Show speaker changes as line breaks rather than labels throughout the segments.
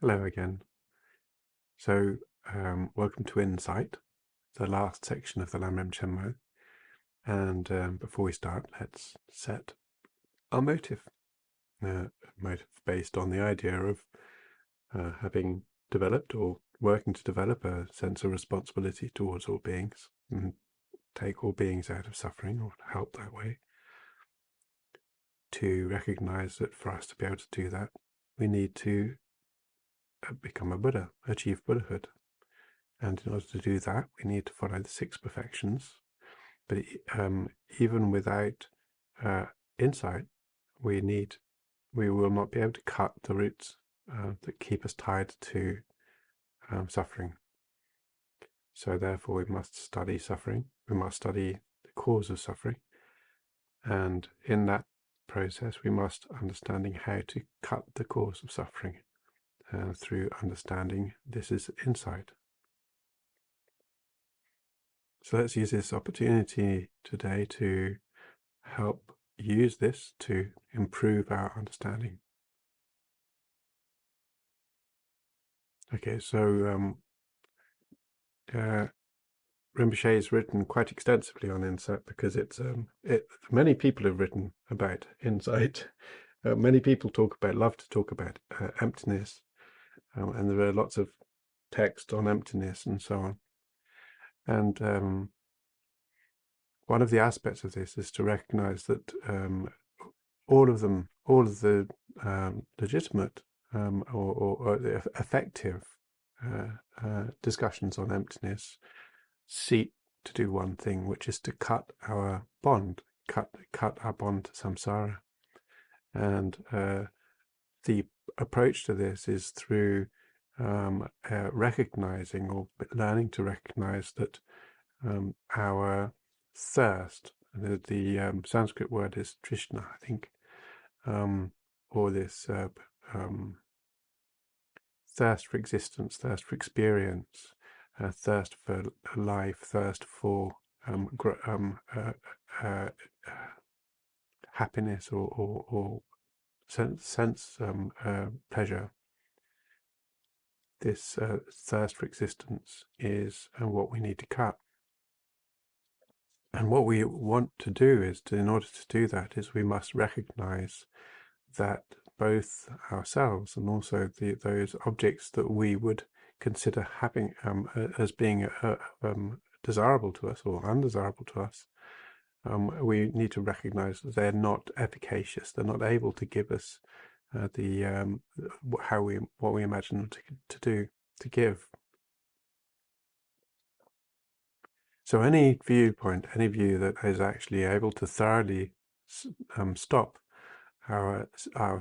Hello again. So, welcome to Insight, the last section of the Lam Rim Chenmo. And before we start, let's set our motive. Motive based on the idea of having developed or working to develop a sense of responsibility towards all beings and take all beings out of suffering or help that way. To recognize that for us to be able to do that, we need to become a Buddha, achieve Buddhahood. And in order to do that, we need to follow the 6 perfections. But even without insight, we will not be able to cut the roots that keep us tied to suffering. So therefore, we must study suffering. We must study the cause of suffering. And in that process, we must understanding how to cut the cause of suffering through understanding this is insight. So let's use this opportunity today to help use this to improve our understanding. Okay, so Rinpoche has written quite extensively on insight because many people have written about insight. Many people love to talk about emptiness, and there are lots of text on emptiness and so on. And one of the aspects of this is to recognize that all of the legitimate or effective discussions on emptiness seek to do one thing, which is to cut our bond to samsara. And the approach to this is through recognizing or learning to recognize that our thirst, the Sanskrit word is Trishna, I think, or this thirst for existence, thirst for experience, thirst for life, thirst for happiness or sense pleasure. This thirst for existence is what we need to cut. And what we want to do is, in order to do that, is we must recognize that both ourselves and also those objects that we would consider having as being desirable to us or undesirable to us, we need to recognize that they're not efficacious. They're not able to give us what we imagine them to give. So any view that is actually able to thoroughly stop our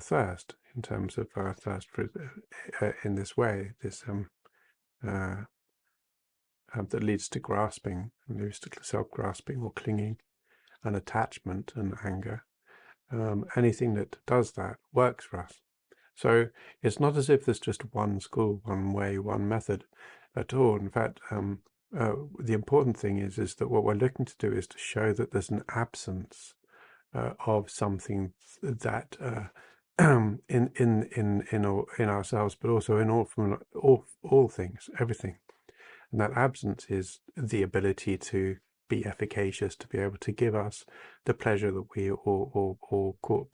thirst, in terms of our thirst for in this way, this that leads to grasping, leads to self-grasping or clinging, and attachment and anger. Anything that does that works for us. So it's not as if there's just one school, one way, one method at all. In fact, the important thing is that what we're looking to do is to show that there's an absence of something that in ourselves, but also in all things, everything. And that absence is the ability to be efficacious, to be able to give us the pleasure that we or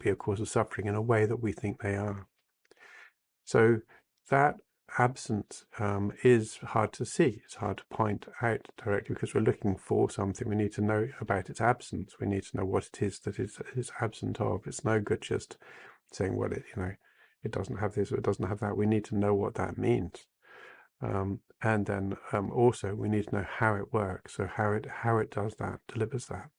be a cause of suffering in a way that we think they are. So that absence is hard to see. It's hard to point out directly because we're looking for something. We need to know about its absence. We need to know what it is that it's absent of. It's no good just saying, well, it doesn't have this or it doesn't have that. We need to know what that means. And then also we need to know how it works, so how it does that, delivers that.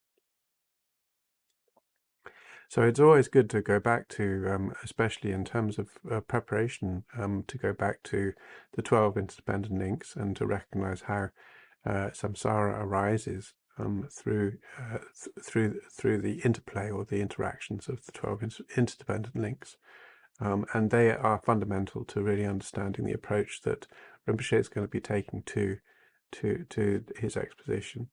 So it's always good to go back to, especially in terms of preparation, to go back to the 12 interdependent links and to recognize how samsara arises through the interplay or the interactions of the 12 interdependent links. And they are fundamental to really understanding the approach that Rinpoche is going to be taking to his exposition.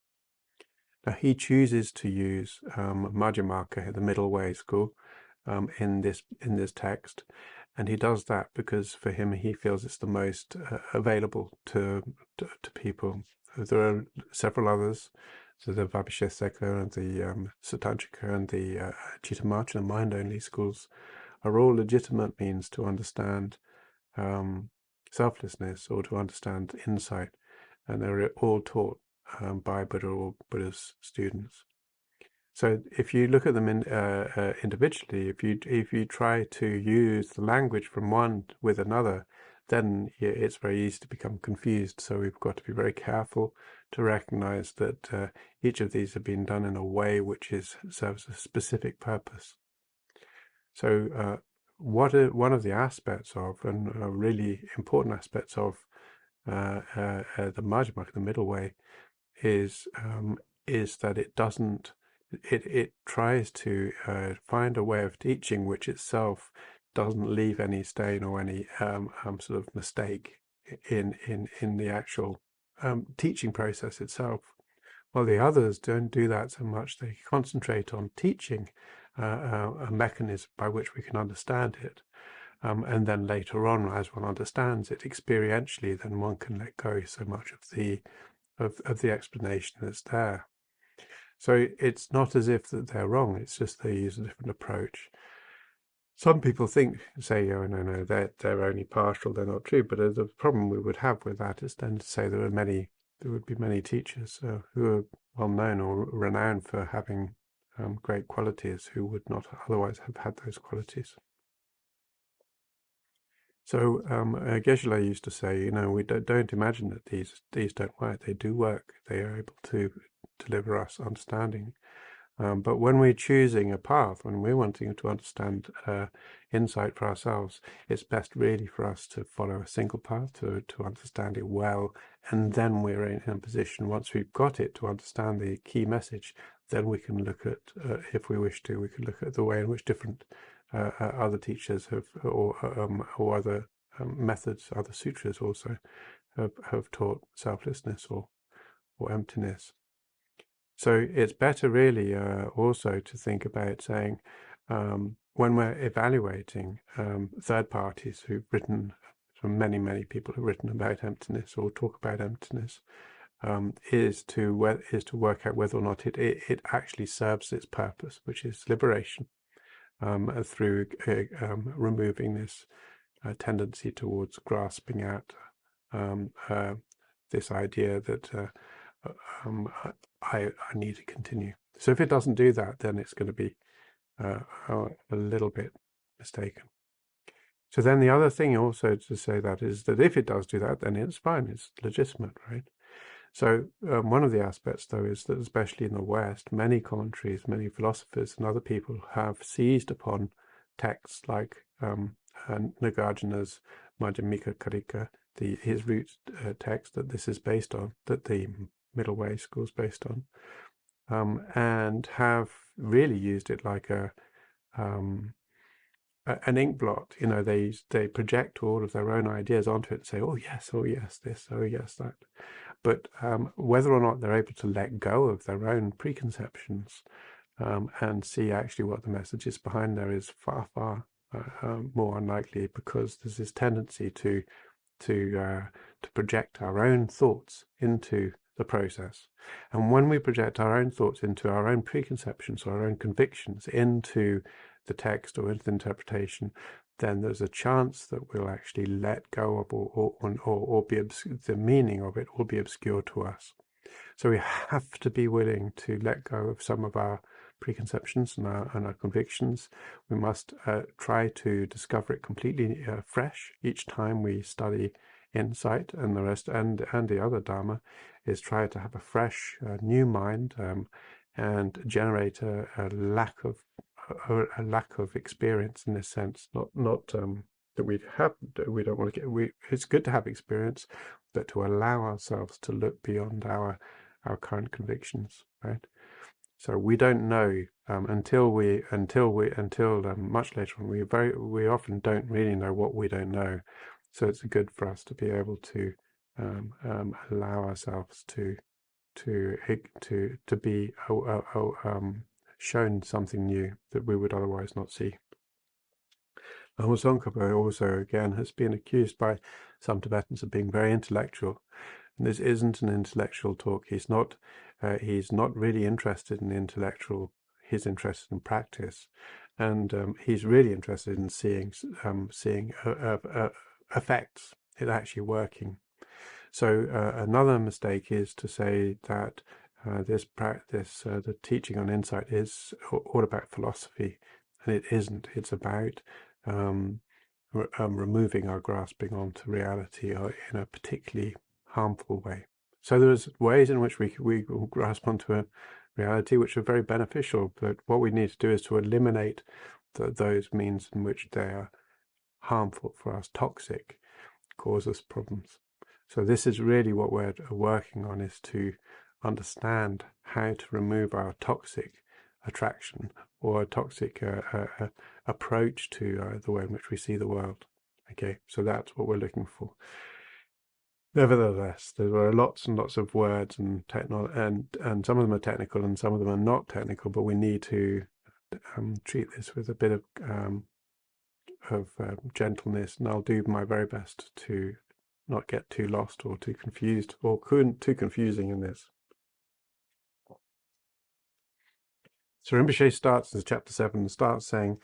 Now he chooses to use Madhyamaka, the middle way school, in this text, And he does that because for him, he feels it's the most available to people. There are several others. So the Vibhasheseka and the Satantrika and the Chittamacha and mind-only schools are all legitimate means to understand selflessness or to understand insight. And they're all taught by Buddha or Buddha's students. So if you look at them individually, if you try to use the language from one with another, then it's very easy to become confused. So we've got to be very careful to recognize that each of these have been done in a way which serves a specific purpose. So one of the aspects of, and really important aspects of the Majjhima, the middle way, is that it doesn't. It tries to find a way of teaching which itself doesn't leave any stain or any sort of mistake in the actual teaching process itself. While the others don't do that so much, they concentrate on teaching a mechanism by which we can understand it. And then later on, as one understands it experientially, then one can let go so much of the explanation that's there. So it's not as if that they're wrong, it's just they use a different approach. Some people say, oh, no, they're only partial, they're not true. But the problem we would have with that is then to say there would be many teachers who are well known or renowned for having great qualities who would not otherwise have had those qualities. So Geshe-la used to say, we don't imagine that these don't work. They do work. They are able to deliver us understanding. But when we're choosing a path, when we're wanting to understand insight for ourselves, it's best really for us to follow a single path, to understand it well, and then we're in a position, once we've got it, to understand the key message, then we can look at, if we wish to, we can look at the way in which different other teachers have, or other methods, other sutras also, have taught selflessness or emptiness. So it's better really also to think about saying, when we're evaluating third parties who've written, from many people who've written about emptiness or talk about emptiness, is to work out whether or not it actually serves its purpose, which is liberation, through removing this tendency towards grasping at this idea that I need to continue. So if it doesn't do that, then it's going to be a little bit mistaken. So then the other thing also to say that is that if it does do that, then it's fine, it's legitimate, right? So one of the aspects, though, is that especially in the West, many commentaries, many philosophers and other people have seized upon texts like Nagarjuna's Madhyamika Karika, his root text that this is based on, that the Middle Way school is based on, and have really used it like an ink blot. They project all of their own ideas onto it and say, oh yes, this, oh yes, that. But whether or not they're able to let go of their own preconceptions and see actually what the message is behind there is far more unlikely, because there's this tendency to project our own thoughts into the process. And when we project our own thoughts into our own preconceptions or our own convictions into the text or into the interpretation, then there's a chance that we'll actually let go of or be the meaning of it will be obscure to us. So we have to be willing to let go of some of our preconceptions and our convictions. We must try to discover it completely fresh each time we study insight, and the rest, and the other Dharma is try to have a fresh, new mind, and generate a lack of experience in this sense. Not that we don't want to get. It's good to have experience, but to allow ourselves to look beyond our current convictions, right? So we don't know until much later on. We often don't really know what we don't know. So it's good for us to be able to allow ourselves to be shown something new that we would otherwise not see. Tsong-kha-pa also, again, has been accused by some Tibetans of being very intellectual. And this isn't an intellectual talk. He's not really interested in intellectual. He's interested in practice, and he's really interested in seeing effects. It actually working. So another mistake is to say that the teaching on insight is all about philosophy, and it isn't. It's about removing our grasping onto reality in a particularly harmful way. So there's ways in which we grasp onto a reality which are very beneficial, but what we need to do is to eliminate those means in which they are harmful for us, toxic, cause us problems. So this is really what we're working on, is to understand how to remove our toxic attraction or a toxic approach to the way in which we see the world. Okay, so that's what we're looking for. Nevertheless, there are lots and lots of words and and some of them are technical and some of them are not technical, but we need to treat this with a bit of gentleness, and I'll do my very best to not get too lost or too confused or too confusing in this. So Rinpoche starts in chapter 7, starts saying,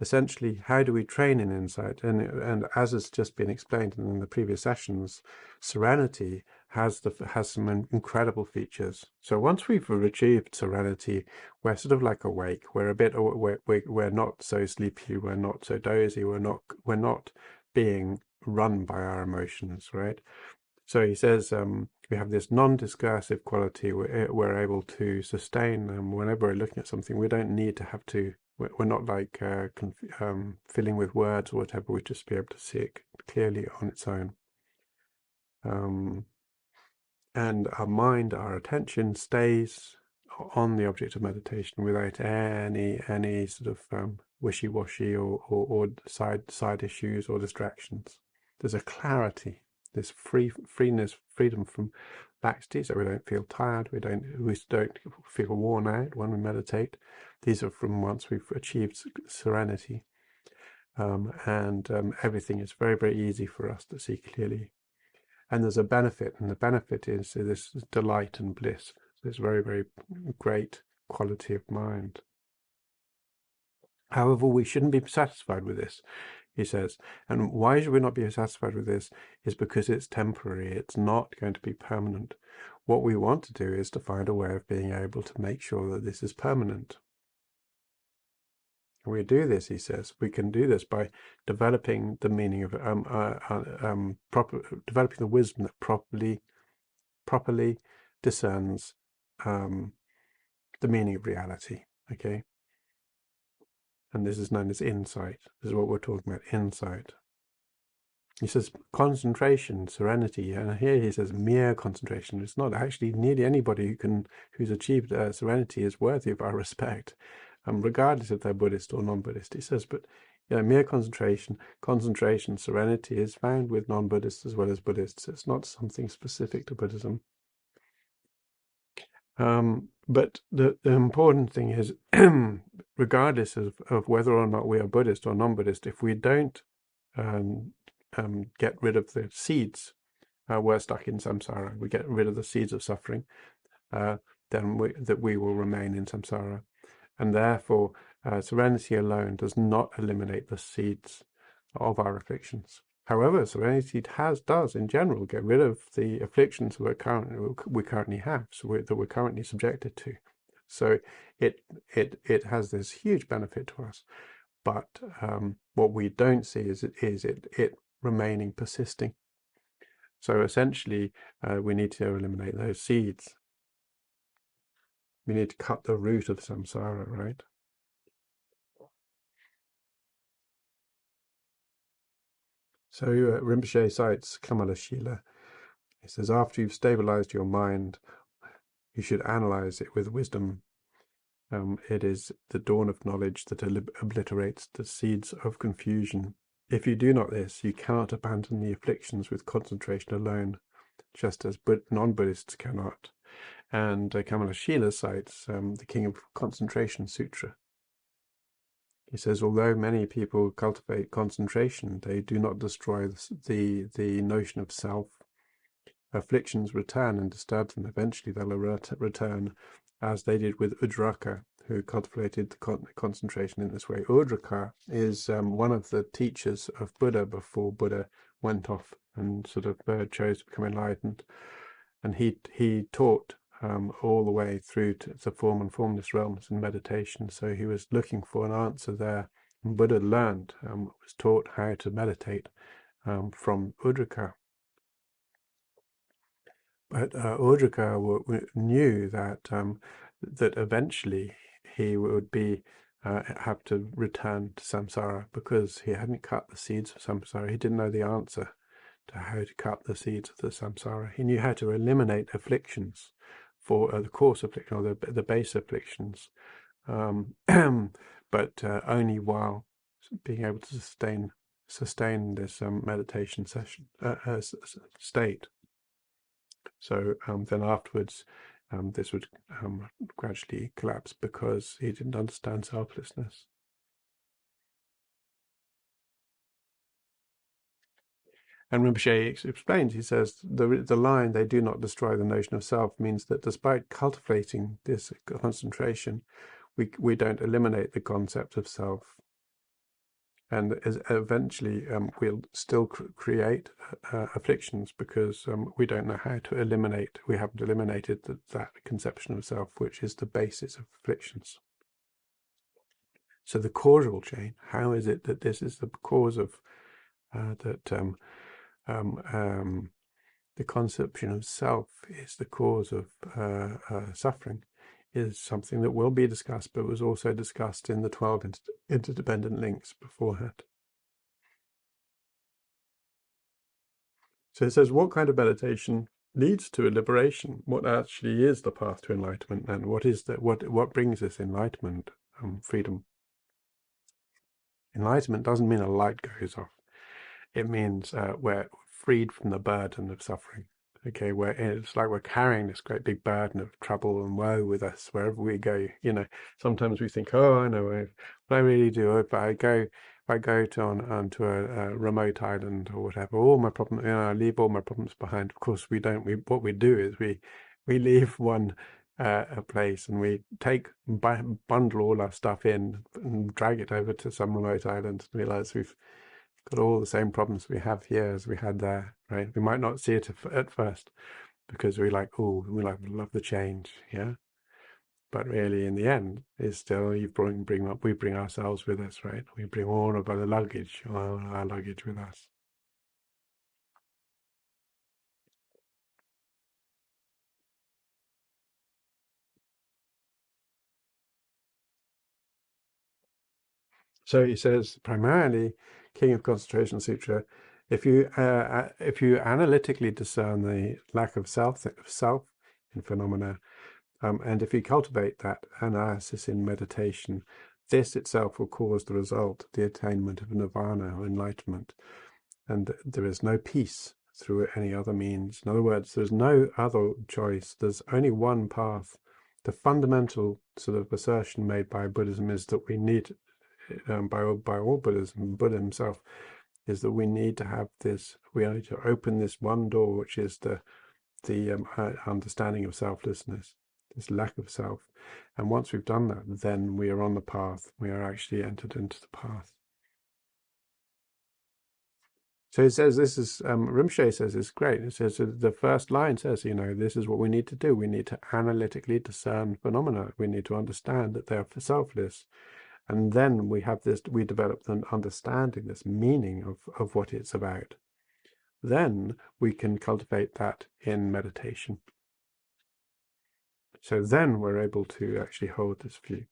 essentially, how do we train in insight? And as has just been explained in the previous sessions, serenity has some incredible features. So once we've achieved serenity, we're sort of like awake. We're a bit, we're not so sleepy. We're not so dozy. We're not being run by our emotions, right? So he says we have this non-discursive quality. We're able to sustain whenever we're looking at something. We don't need to have to. We're not like filling with words or whatever. We just be able to see it clearly on its own. And our mind, our attention stays on the object of meditation without any sort of wishy-washy or side issues or distractions. There's a clarity, this freedom from laxity, so we don't feel tired, we don't feel worn out when we meditate. These are from once we've achieved serenity, and everything is very, very easy for us to see clearly. And there's a benefit, and the benefit is this delight and bliss. This very, very great quality of mind. However, we shouldn't be satisfied with this, he says. And why should we not be satisfied with this is because it's temporary. It's not going to be permanent. What we want to do is to find a way of being able to make sure that this is permanent. We do this, he says. We can do this by developing the meaning of developing the wisdom that properly discerns the meaning of reality. Okay, and this is known as insight. This is what we're talking about, insight. He says concentration, serenity, and here he says mere concentration. It's not actually nearly anybody who's achieved serenity is worthy of our respect, regardless if they're Buddhist or non-Buddhist. He says, but mere concentration, serenity is found with non-Buddhists as well as Buddhists. It's not something specific to Buddhism. But the important thing is, regardless of whether or not we are Buddhist or non-Buddhist, if we don't get rid of the seeds, we're stuck in samsara. We get rid of the seeds of suffering, then we will remain in samsara. And therefore, serenity alone does not eliminate the seeds of our afflictions. However, serenity does in general get rid of the afflictions we currently have, that we're currently subjected to. So it has this huge benefit to us. But what we don't see is it remaining persisting. So essentially, we need to eliminate those seeds. We need to cut the root of samsara, right? So Rinpoche cites Kamala Shila. He says, after you've stabilized your mind, you should analyze it with wisdom. It is the dawn of knowledge that obliterates the seeds of confusion. If you do not this, you cannot abandon the afflictions with concentration alone, just as non-Buddhists cannot. And Kamala Shila cites the King of Concentration Sutra. He says, although many people cultivate concentration, they do not destroy the notion of self. Afflictions return and disturb them. Eventually they'll return, as they did with Udraka, who cultivated the concentration in this way. Udraka is one of the teachers of Buddha before Buddha went off and sort of chose to become enlightened. And he taught all the way through to the form and formless realms in meditation. So he was looking for an answer there. And Buddha learned, was taught how to meditate from Udraka. But Udraka knew that that eventually he would be have to return to samsara, because he hadn't cut the seeds of samsara. He didn't know the answer to how to cut the seeds of the samsara. He knew how to eliminate afflictions, for the coarse affliction, or the base afflictions, but only while being able to sustain this meditation session state. So then afterwards, this would gradually collapse because he didn't understand selflessness. And Rinpoche explains, he says, the line, they do not destroy the notion of self, means that despite cultivating this concentration, we don't eliminate the concept of self. And eventually we'll still create afflictions, because we don't know how to eliminate, we haven't eliminated that conception of self, which is the basis of afflictions. So the causal chain, how is it that this is the cause of the conception of self is the cause of suffering, is something that will be discussed, but was also discussed in the 12 interdependent links beforehand. So it says, what kind of meditation leads to a liberation? What actually is the path to enlightenment, and what is that? What brings us enlightenment, freedom? Enlightenment doesn't mean a light goes off. It means we're freed from the burden of suffering. Okay, where it's like we're carrying this great big burden of trouble and woe with us wherever we go. You know, sometimes we think, oh, I know what I really do. If I go onto a remote island or whatever, all my problems, I leave all my problems behind. Of course, we don't. What we do is we leave one a place, and we bundle all our stuff in and drag it over to some remote island, and realize we've got all the same problems we have here as we had there, right? We might not see it at first, because we love the change, yeah. But really, in the end, it's still we bring ourselves with us, right? We bring all of our luggage with us. So he says, primarily, King of Concentration Sutra, if you analytically discern the lack of self in phenomena, and if you cultivate that analysis in meditation, this itself will cause the result, the attainment of nirvana or enlightenment. And there is no peace through any other means. In other words, there's no other choice. There's only one path. The fundamental sort of assertion made by Buddhism is that we need, by all Buddhism, Buddha himself, is that we need to have this, we need to open this one door, which is the understanding of selflessness, this lack of self. And once we've done that, then we are on the path. We are actually entered into the path. So he says, this is, Rinpoche says it's great. It says, the first line says, this is what we need to do. We need to analytically discern phenomena. We need to understand that they're selfless. And then we develop an understanding, this meaning of what it's about. Then we can cultivate that in meditation. So then we're able to actually hold this view.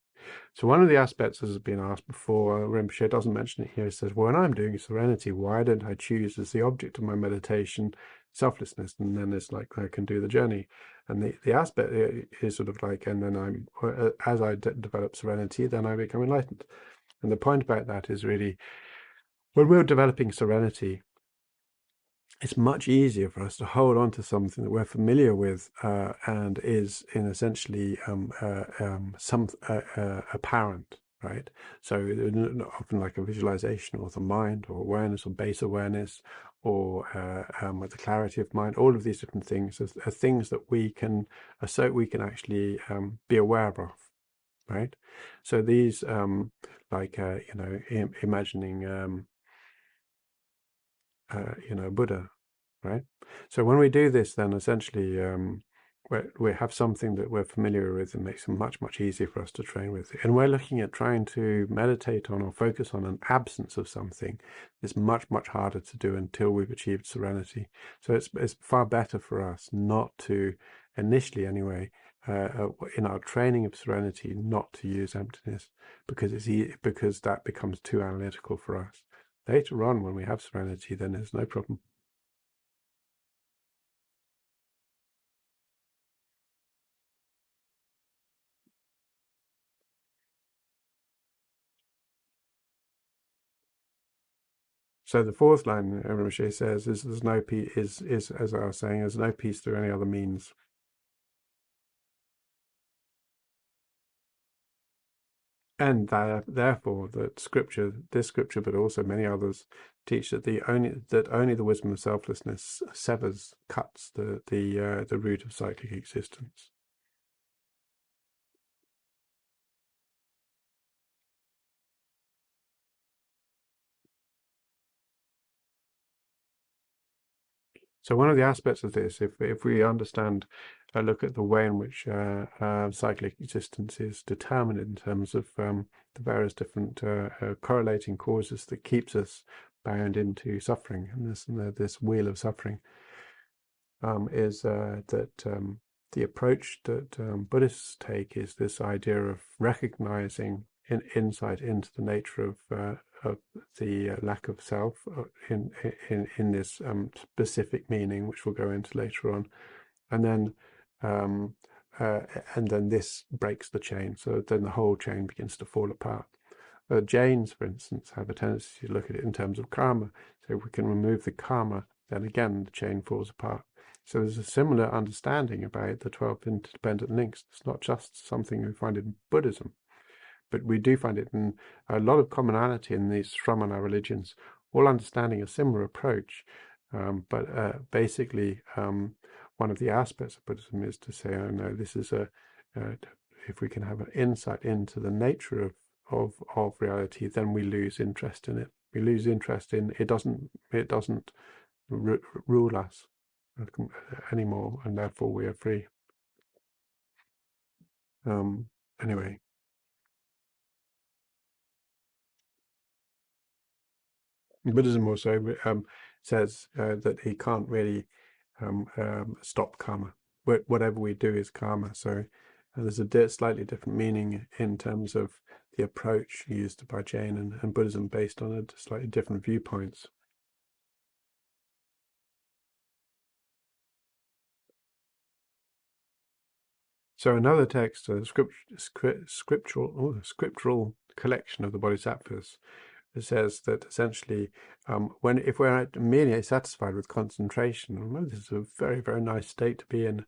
So one of the aspects, as has been asked before, Rinpoche doesn't mention it here, he says, well, when I'm doing serenity, why don't I choose as the object of my meditation selflessness? And then it's like I can do the journey. And the aspect is sort of like, and then as I develop serenity, then I become enlightened. And the point about that is really, when we're developing serenity, it's much easier for us to hold on to something that we're familiar with and is in essentially apparent. right? So often like a visualization or the mind or awareness or base awareness or with the clarity of mind, all of these different things are things that we can actually be aware of, right? So these imagining Buddha, right? So when we do this, then essentially we have something that we're familiar with and makes it much, much easier for us to train with. And we're looking at trying to meditate on or focus on an absence of something. It's much, much harder to do until we've achieved serenity. So it's far better for us not to, initially anyway, in our training of serenity, not to use emptiness, because because that becomes too analytical for us. Later on, when we have serenity, then there's no problem. So the fourth line, Rinpoche says, is there's no peace. Is as I was saying, there's no peace through any other means. And therefore, that this scripture, but also many others, teach that only the wisdom of selflessness cuts the root of cyclic existence. So one of the aspects of this, if we understand, look at the way in which cyclic existence is determined in terms of the various different correlating causes that keeps us bound into suffering, and this wheel of suffering, is that the approach that Buddhists take is this idea of recognizing insight into the nature of the lack of self in this specific meaning, which we'll go into later on, and then um, uh, this breaks the chain. So then the whole chain begins to fall apart. Jains, for instance, have a tendency to look at it in terms of karma. So if we can remove the karma, then again the chain falls apart. So there's a similar understanding about the 12 interdependent links. It's not just something we find in Buddhism, but we do find it in a lot of commonality in these Shramana religions, all understanding a similar approach. But basically, one of the aspects of Buddhism is to say, oh no, this is if we can have an insight into the nature of reality, then we lose interest in it. We lose interest in it. Doesn't rule us anymore, and therefore we are free. Anyway, Buddhism also says that he can't really stop karma. Whatever we do is karma. So there's a slightly different meaning in terms of the approach used by Jain and Buddhism based on a slightly different viewpoints. So another text, a scriptural collection of the Bodhisattvas, it says that essentially, if we're merely satisfied with concentration, well, this is a very, very nice state to be in,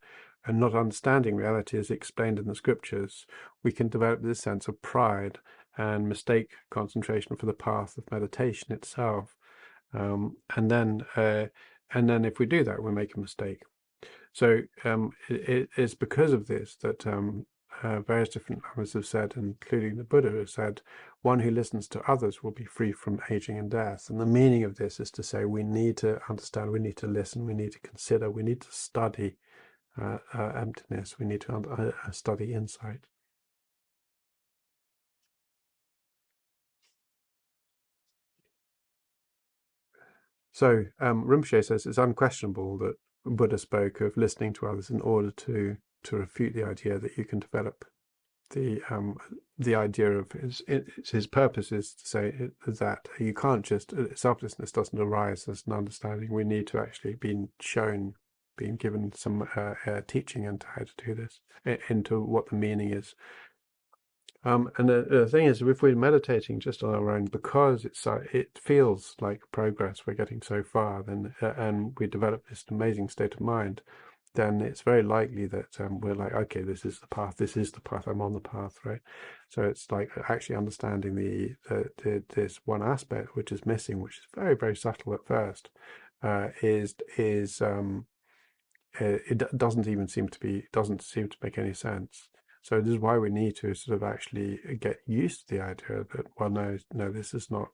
and not understanding reality as explained in the scriptures, we can develop this sense of pride and mistake concentration for the path of meditation itself. And then if we do that, we make a mistake. So it's because of this that various different lamas have said, including the Buddha has said, one who listens to others will be free from aging and death. And the meaning of this is to say we need to understand, we need to listen, we need to consider, we need to study emptiness, we need to study insight. So Rinpoche says it's unquestionable that Buddha spoke of listening to others in order to refute the idea that you can develop the idea of his purpose is to say that you can't just selflessness doesn't arise as an understanding. We need to actually be shown, being given some teaching into how to do this, into what the meaning is. And the thing is, if we're meditating just on our own, because it feels like progress, we're getting so far, then and we develop this amazing state of mind, then it's very likely that we're like, okay, this is the path, I'm on the path, right? So it's like actually understanding this one aspect which is missing, which is very, very subtle at first, is it doesn't seem to make any sense. So this is why we need to sort of actually get used to the idea that, well, no, this is not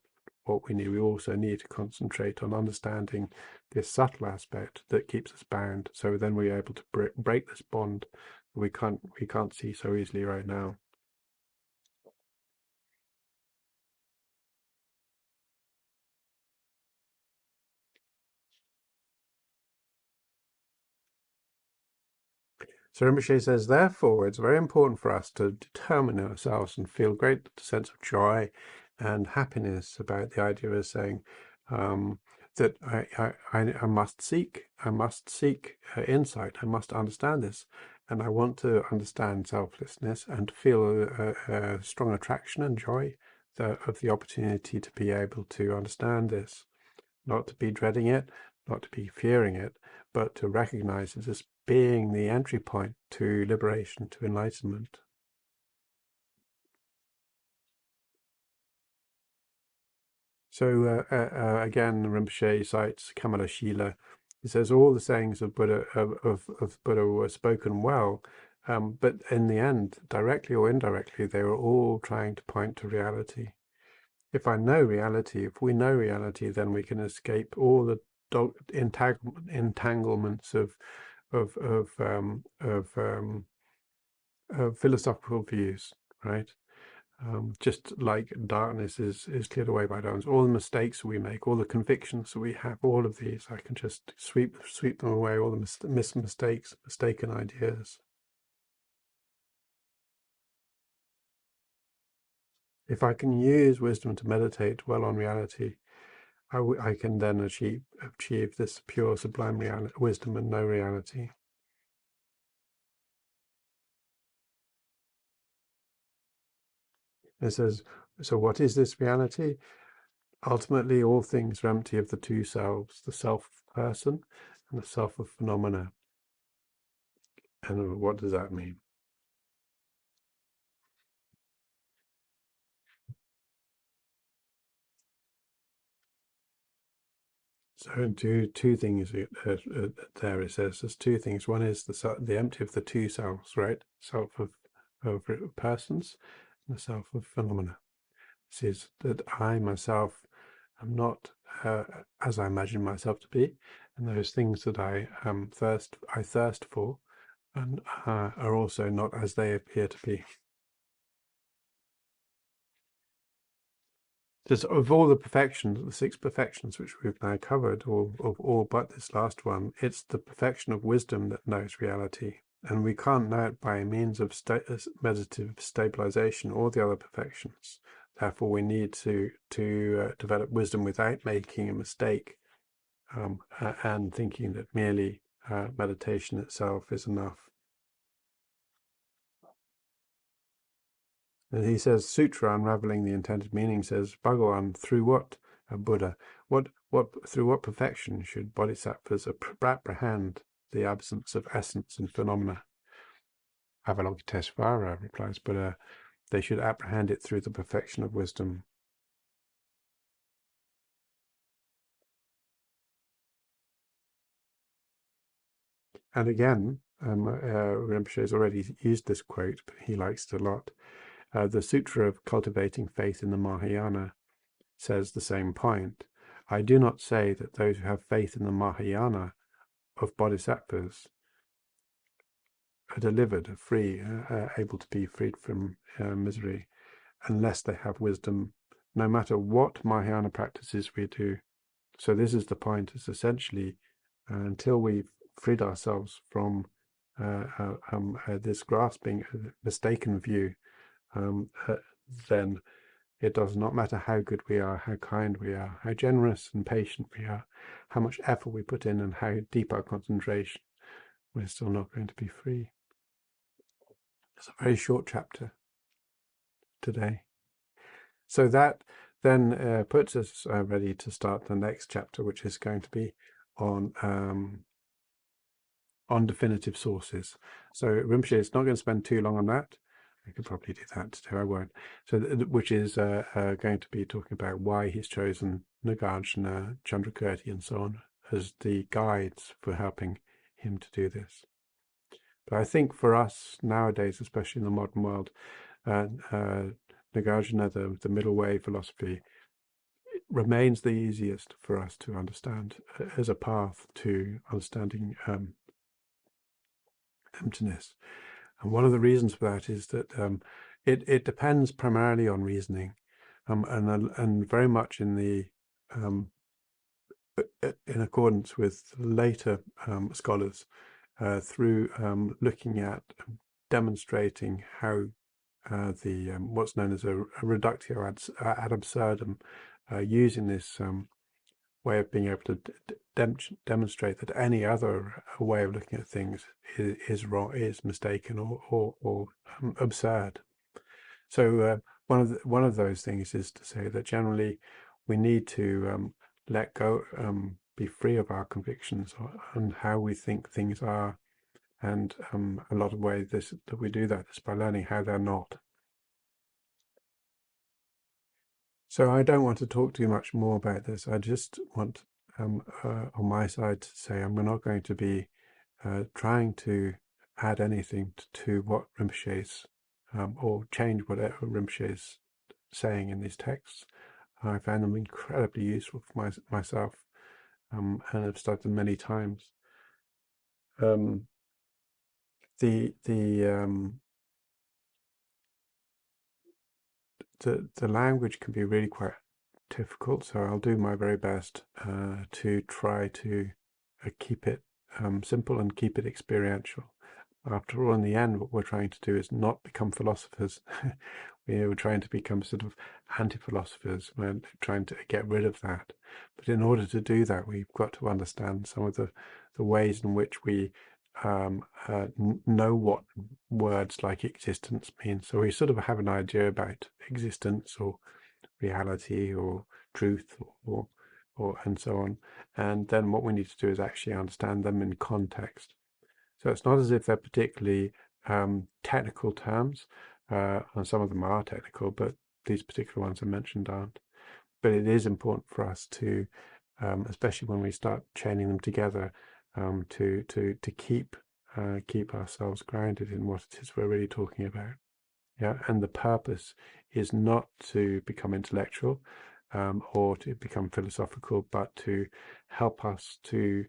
what we need. We also need to concentrate on understanding this subtle aspect that keeps us bound. So then we're able to break this bond we can't see so easily right now. So Rinpoche says, therefore, it's very important for us to determine ourselves and feel great sense of joy and happiness about the idea of saying that I must seek insight. I must understand this, and I want to understand selflessness and feel a strong attraction and joy of the opportunity to be able to understand this, not to be dreading it, not to be fearing it, but to recognize it as being the entry point to liberation, to enlightenment. So again, Rinpoche cites Kamala Shila. He says all the sayings of Buddha of Buddha were spoken well, but in the end, directly or indirectly, they were all trying to point to reality. If we know reality, then we can escape all the entanglements of philosophical views, right? Just like darkness is cleared away by darkness, all the mistakes we make, all the convictions we have, all of these, I can just sweep them away, all the mistaken ideas. If I can use wisdom to meditate well on reality, I can then achieve this pure, sublime wisdom and know reality. It says, so what is this reality? Ultimately, all things are empty of the two selves, the self of person and the self of phenomena. And what does that mean? So two things there. It says there's two things. One is the empty of the two selves, right? Self of persons and the self of phenomena. This is that I myself am not as I imagine myself to be, and those things that I thirst for, and are also not as they appear to be. Just of all the perfections, the six perfections which we've now covered, or of all but this last one, it's the perfection of wisdom that knows reality. And we can't know it by means of meditative stabilization or the other perfections. Therefore, we need to develop wisdom without making a mistake and thinking that merely meditation itself is enough. And he says, Sutra unraveling the intended meaning says, Bhagavan, through what Buddha, through what perfection should bodhisattvas apprehend the absence of essence and phenomena? Avalokiteshvara, replies Buddha, they should apprehend it through the perfection of wisdom. And again, Rinpoche has already used this quote, but he likes it a lot. The Sutra of Cultivating Faith in the Mahayana says the same point. I do not say that those who have faith in the Mahayana of bodhisattvas are delivered, are free, able to be freed from misery, unless they have wisdom, no matter what Mahayana practices we do. So this is the point, is essentially until we've freed ourselves from this grasping, mistaken view, then it does not matter how good we are, how kind we are, how generous and patient we are, how much effort we put in, and how deep our concentration, we're still not going to be free. It's a very short chapter today. So that then puts us ready to start the next chapter, which is going to be on on definitive sources. So Rinpoche is not going to spend too long on that. I could probably do that too, I won't. So, which is going to be talking about why he's chosen Nagarjuna, Chandrakirti, and so on as the guides for helping him to do this. But I think for us nowadays, especially in the modern world, Nagarjuna, the middle way philosophy, remains the easiest for us to understand as a path to understanding emptiness. And one of the reasons for that is that it depends primarily on reasoning, and very much in the in accordance with later scholars through looking at demonstrating how the what's known as a reductio ad absurdum, using this way of being able to demonstrate that any other way of looking at things is wrong, is mistaken, or absurd. So one of those things is to say that generally we need to let go, be free of our convictions on how we think things are, and a lot of ways that we do that is by learning how they're not. So I don't want to talk too much more about this. I just want, on my side, to say I'm not going to be trying to add anything to what Rinpoche's, or change whatever Rinpoche's saying in these texts. I found them incredibly useful for myself, and I've studied them many times. The language can be really quite difficult, so I'll do my very best to try to keep it simple and keep it experiential. After all, in the end, what we're trying to do is not become philosophers. We're trying to become sort of anti-philosophers. We're trying to get rid of that. But in order to do that, we've got to understand some of the ways in which we know what words like existence mean. So we sort of have an idea about existence or reality or truth or and so on. And then what we need to do is actually understand them in context. So it's not as if they're particularly technical terms, and some of them are technical, but these particular ones I mentioned aren't. But it is important for us to, especially when we start chaining them together, to keep ourselves grounded in what it is we're really talking about. Yeah, and the purpose is not to become intellectual or to become philosophical, but to help us to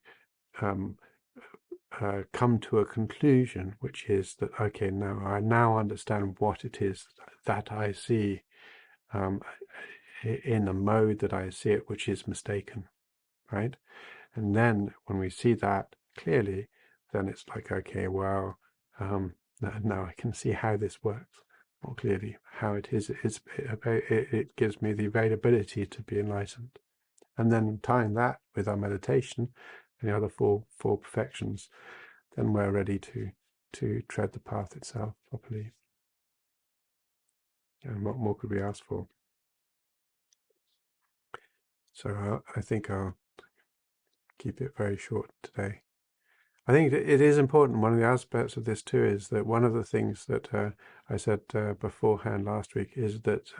come to a conclusion, which is that, okay, now I understand what it is that I see in the mode that I see it, which is mistaken, right? And then when we see that clearly, then it's like, okay, well, now I can see how this works more clearly, how it is. It gives me the availability to be enlightened. And then tying that with our meditation and the other four perfections, then we're ready to tread the path itself properly. And what more could we ask for? So I think I'll keep it very short today. I think it is important. One of the aspects of this too is that one of the things that I said beforehand last week is that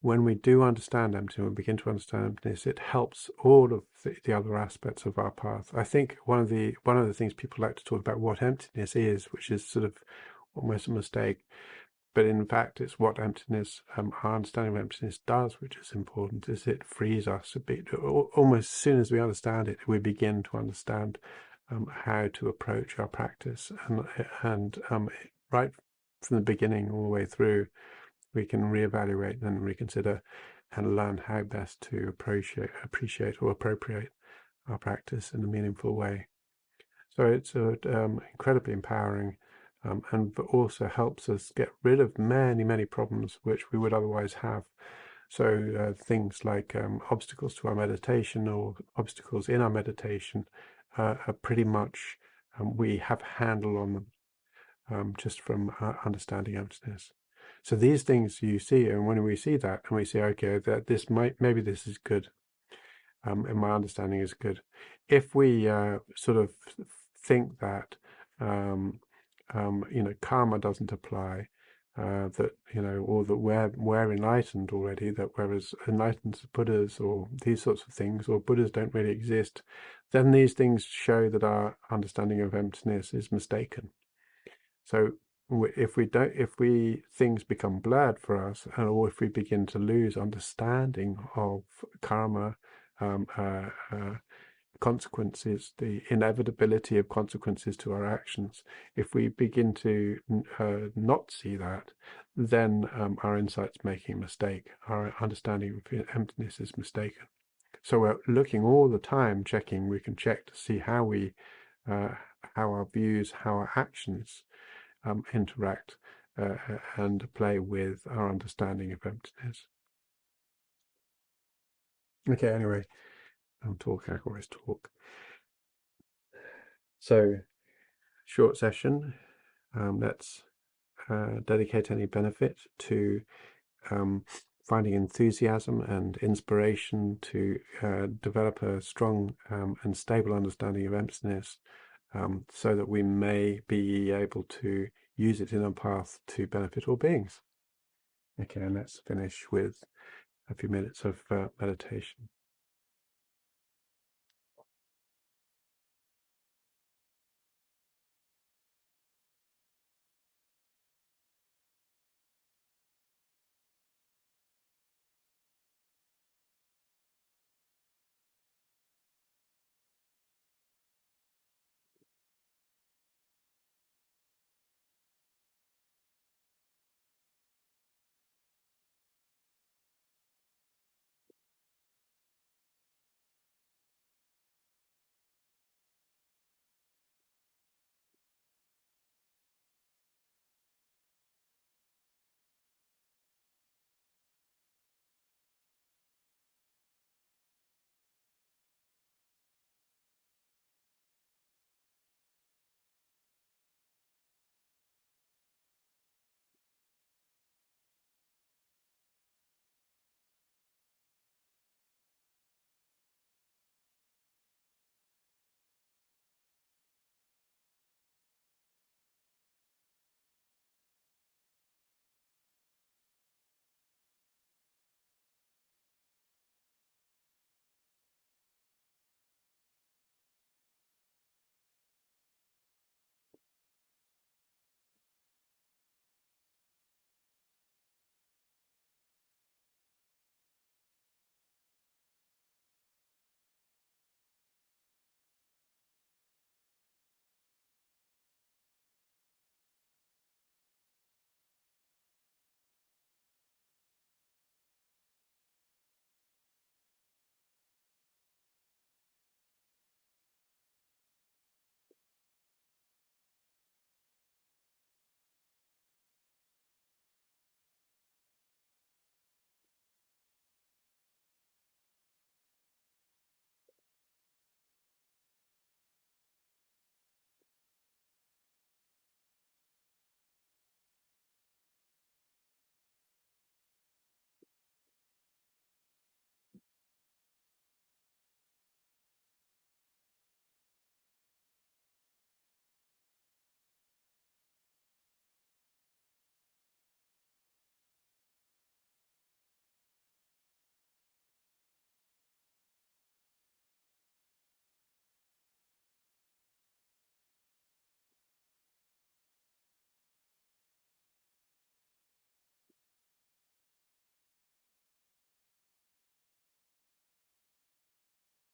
when we do understand emptiness, we begin to understand emptiness, it helps all of the other aspects of our path. I think one of the things people like to talk about what emptiness is, which is sort of almost a mistake. But in fact, it's what emptiness, our understanding of emptiness does, which is important, is it frees us a bit. Almost as soon as we understand it, we begin to understand how to approach our practice. And right from the beginning all the way through, we can reevaluate and reconsider and learn how best to appreciate or appropriate our practice in a meaningful way. So it's incredibly empowering. And also helps us get rid of many problems which we would otherwise have. So things like obstacles to our meditation or obstacles in our meditation are pretty much, we have a handle on them just from understanding emptiness. So these things you see, and when we see that, and we say, okay, that this maybe this is good, and my understanding is good. If we sort of think that karma doesn't apply, that or that we're enlightened already, that whereas enlightened Buddhas or these sorts of things, or Buddhas don't really exist, then these things show that our understanding of emptiness is mistaken. So if things become blurred for us, or if we begin to lose understanding of karma, consequences, the inevitability of consequences to our actions, if we begin to not see that, then our insight's making a mistake. Our understanding of emptiness is mistaken. So we're looking all the time, checking. We can check to see how our views, how our actions interact and play with our understanding of emptiness. Okay, anyway, I'm talking, I always talk. So, short session. Let's dedicate any benefit to finding enthusiasm and inspiration to develop a strong and stable understanding of emptiness, so that we may be able to use it in our path to benefit all beings. Okay, and let's finish with a few minutes of meditation.